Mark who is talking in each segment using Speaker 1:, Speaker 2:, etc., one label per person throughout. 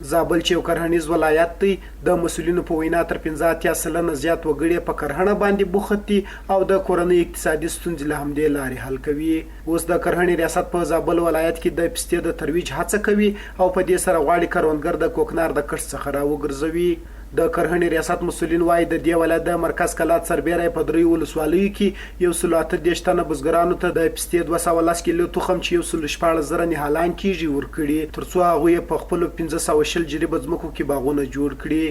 Speaker 1: زابل چې یو کرهنیز ولایت دی د مسؤلینو په وینا تر 85% زیات وګړي په کرهڼه باندې بوخت دي او د کورنۍ اقتصادي ستونزې له همدې لارې حل کوي. اوس د کرهڼې ریاست په زابل ولایت کې د پستې د ترویج هڅه کوي او په دې سره غواړي کروندګر د کوکنار د کښت څخه راوګرځوي. د کرهڼې ریاست مسؤلین وایي د دې ولایت د مرکز کلات سربیره په 3 ولسوالیو کې 138 تنه بزګرانو ته د پستې 210 کیلو تخم چې 114,000 نهالان کیږي ورکړي ترڅو هغوی په خپل 1520 جریبه ځمکو کې باغونه جوړ کړي.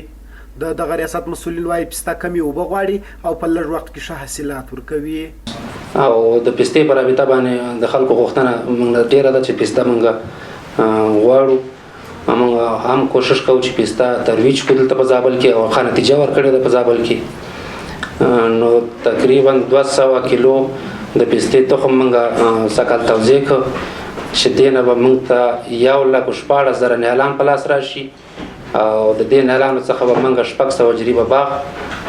Speaker 1: دغه ریاست مسؤلین وایي پسته کمې اوبه غواړي او په لږ وخت کې ښه حاصلات ورکوي.
Speaker 2: او د پستې په رابطه باندې د خلکو غوښتنه موږ ډیره ده چې پسته موږ غواړو. موږ هم کوشش کوو چې پسته ترویج کړو دلته په زابل کې او ښه نتیجه ورکړې ده په زابل کې. نو تقریبا 200 کیلو د پستې تخم موږ سکال توزیع کړو چې دې نه به موږ ته 1,14,000 نهالان په لاس راشي او د دې نهالانو څخه به موږ 600 جریبه باغ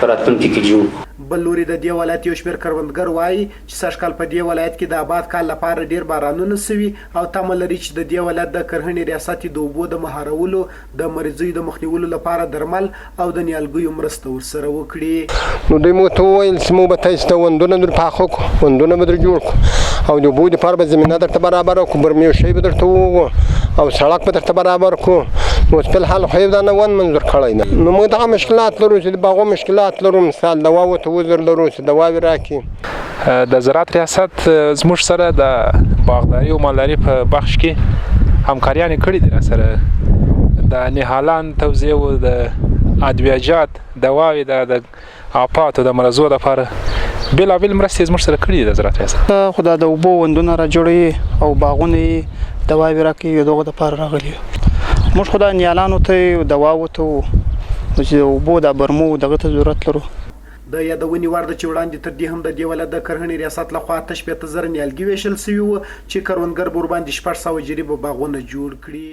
Speaker 2: په راتلونکي کې جوړ.
Speaker 1: بل لوري د دې ولایت یو شمېر کروندګر وایي چې سږکال په دې ولایت کې د آباد کال لپاره ډیر بارانونه سوي او تمه لري چې د دې ولایت د کرهڼې ریاست د اوبو د مهارولو د مریضیو د مخنیولو لپاره درمل او د نیالګیو مرسته ورسره وکړي.
Speaker 3: نو دوی مو ته وویل چې موږ به تاسو ته وندونه در پاخه کړو، وندونه به در جوړ کړو او د اوبو دپاره به زمینه درته برابر کړو، برمیوشۍ به درته ووغو او سړک به درته برابر کړو. نو اوس فلحال خو یې دا نه ون منظور کړی ده. نو موږ دغه مشکلات لرو چې د باغو مشکلات لرو، مثال دوا ورته وزر لرو چې دواوې راکړي.
Speaker 4: د زراعت ریاست زموږ سره د باغداري او مالداري په بخش کې همکاریانې کړي دي راسره. د نهالان توزیع او د ادویجات دواوې د آفاتو د مرضو لپاره بېلابېل مرستې زموږ سره کړي دي د زراعت ریاست.
Speaker 5: خو دا د اوبو وندونه را جوړوي او باغونه یې دواوې راکوي، دغه دپاره راغلي یو. موږ خو دا نیالانو ته دواو ته چې اوبو د برمو دغه ته ضرورت لرو.
Speaker 1: د یادونې وړ ده چې وړاندې تر دې هم د دې ولایت د کرهڼې ریاست لخوا 18,000 نیالګي ویشل سوي وو چې کروندګر به ورباندې 600 جریبه باغونه جوړ کړي.